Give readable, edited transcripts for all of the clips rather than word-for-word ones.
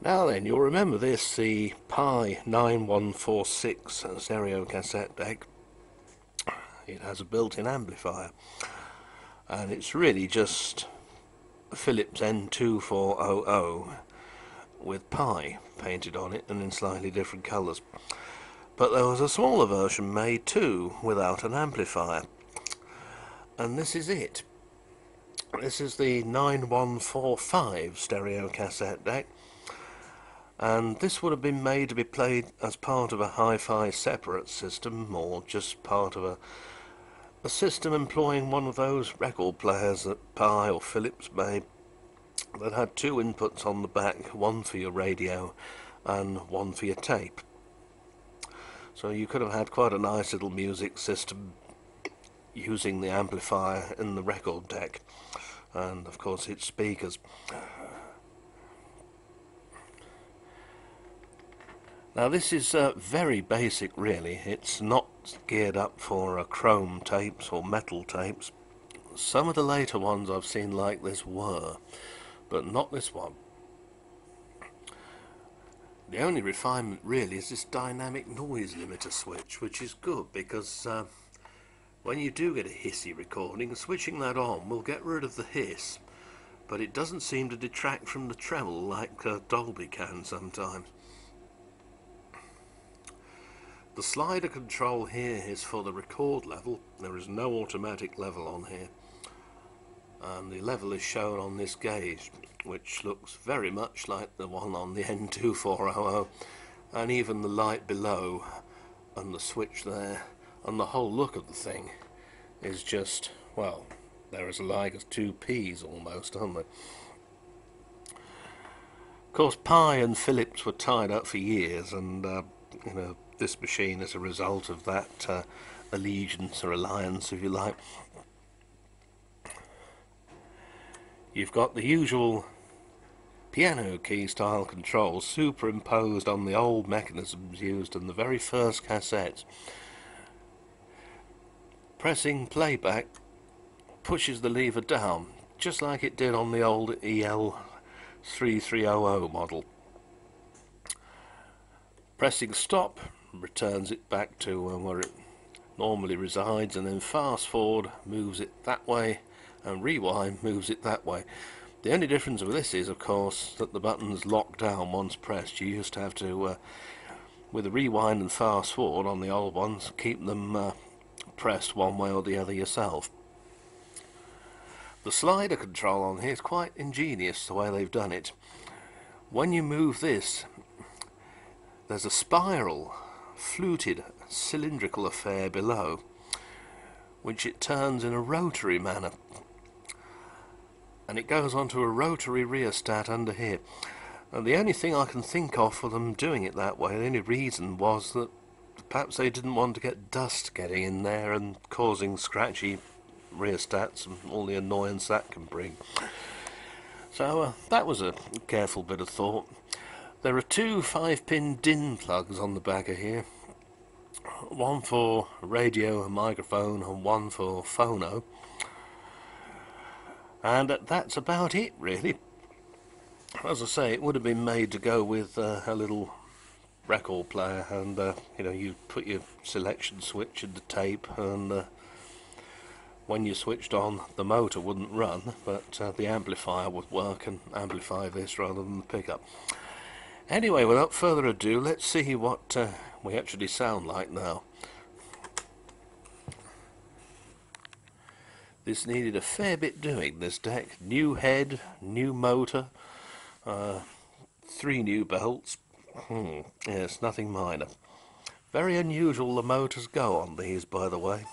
Now then, you'll remember this, the PYE 9146 stereo cassette deck. It has a built-in amplifier, and it's really just a Philips N2400 with PYE painted on it and in slightly different colours. But there was a smaller version made too, without an amplifier, and this is it. This is the 9145 stereo cassette deck, and this would have been made to be played as part of a hi-fi separate system, or just part of a system employing one of those record players that PYE or Philips made, that had two inputs on the back, one for your radio and one for your tape. So you could have had quite a nice little music system using the amplifier in the record deck, and of course its speakers. Now this is very basic really. It's not geared up for chrome tapes or metal tapes. Some of the later ones I've seen like this were, but not this one. The only refinement really is this dynamic noise limiter switch, which is good because when you do get a hissy recording, switching that on will get rid of the hiss, but it doesn't seem to detract from the treble like Dolby can sometimes. The slider control here is for the record level. There is no automatic level on here, and the level is shown on this gauge, which looks very much like the one on the N2400, and even the light below and the switch there, and the whole look of the thing is just, well, there is like as two peas almost, aren't they? Of course, PYE and Philips were tied up for years, and this machine, as a result of that allegiance or alliance, if you like, you've got the usual piano key style controls superimposed on the old mechanisms used in the very first cassettes. Pressing playback pushes the lever down, just like it did on the old EL3300 model. Pressing stop returns it back to where it normally resides, and then fast forward moves it that way, and rewind moves it that way. The only difference with this is, of course, that the buttons lock down once pressed. You used to have to, with the rewind and fast forward on the old ones, keep them pressed one way or the other yourself. The slider control on here is quite ingenious the way they've done it. When you move this, there's a spiral, fluted, cylindrical affair below, which it turns in a rotary manner, and it goes onto a rotary rheostat under here. And the only thing I can think of for them doing it that way, the only reason, was that perhaps they didn't want to get dust getting in there and causing scratchy rheostats and all the annoyance that can bring. So that was a careful bit of thought. There are two 5-pin DIN plugs on the back of here, one for radio and microphone and one for phono, and that's about it really. As I say, it would have been made to go with a little record player, and you put your selection switch in the tape, and when you switched on, the motor wouldn't run, but the amplifier would work and amplify this rather than the pickup. Anyway, without further ado, let's see what we actually sound like now. This needed a fair bit doing, this deck. New head, new motor, 3 new belts. Yes, nothing minor. Very unusual the motors go on these, by the way.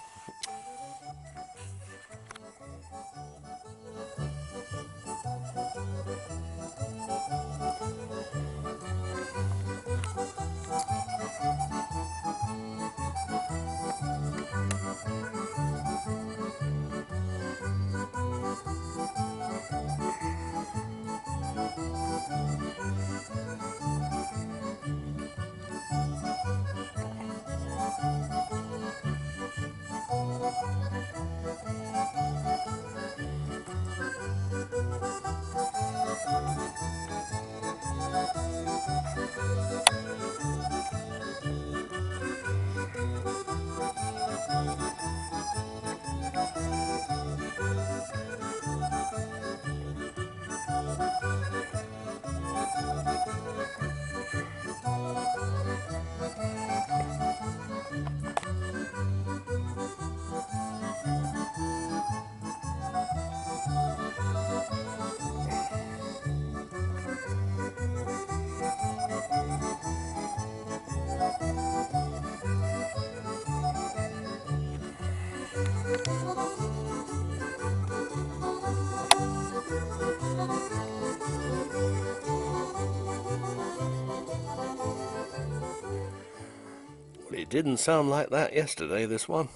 It didn't sound like that yesterday, this one.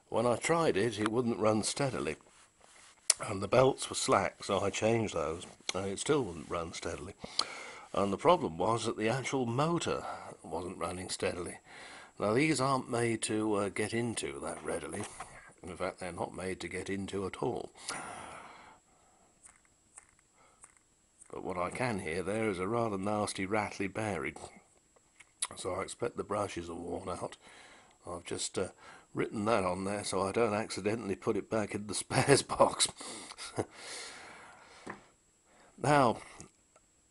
When I tried it, it wouldn't run steadily. And the belts were slack, so I changed those, and it still wouldn't run steadily. And the problem was that the actual motor wasn't running steadily. Now, these aren't made to get into that readily. In fact, they're not made to get into at all. But what I can hear there is a rather nasty rattly bearing. So I expect the brushes are worn out. I've just written that on there so I don't accidentally put it back in the spares box. Now,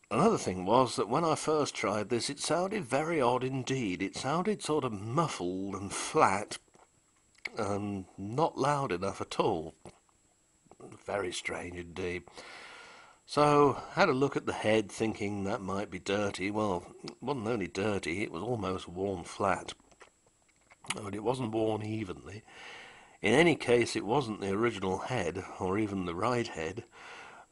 another thing was that when I first tried this, it sounded very odd indeed. It sounded sort of muffled and flat and not loud enough at all. Very strange indeed. So, had a look at the head thinking that might be dirty. Well, it wasn't only dirty, it was almost worn flat. But it wasn't worn evenly. In any case, it wasn't the original head, or even the right head,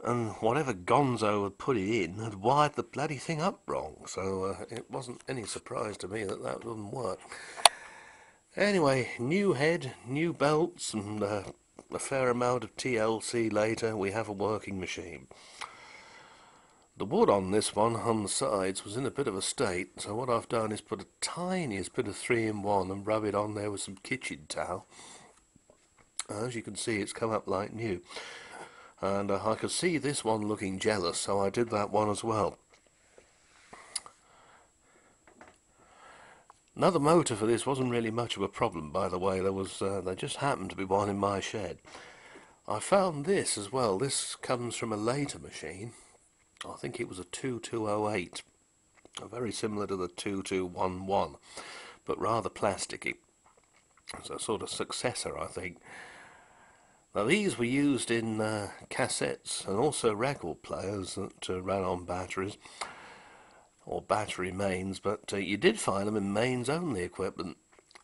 and whatever gonzo had put it in had wired the bloody thing up wrong, so it wasn't any surprise to me that that wouldn't work. Anyway, new head, new belts, and a fair amount of TLC later, we have a working machine. The wood on this one, on the sides, was in a bit of a state, so what I've done is put a tiniest bit of 3-in-1 and rub it on there with some kitchen towel. As you can see, it's come up like new. And I could see this one looking jealous, so I did that one as well. Another motor for this wasn't really much of a problem, by the way. There just happened to be one in my shed. I found this as well. This comes from a later machine. I think it was a 2208, very similar to the 2211, but rather plasticky. It's a sort of successor, I think. Now, these were used in cassettes and also record players that ran on batteries, or battery mains, but you did find them in mains-only equipment.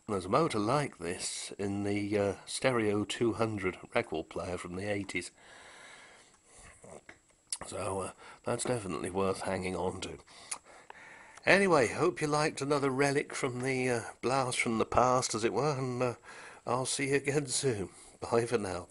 There's a motor like this in the Stereo 200 record player from the 80s. So that's definitely worth hanging on to. Anyway, hope you liked another relic from the blast from the past, as it were, and I'll see you again soon. Bye for now.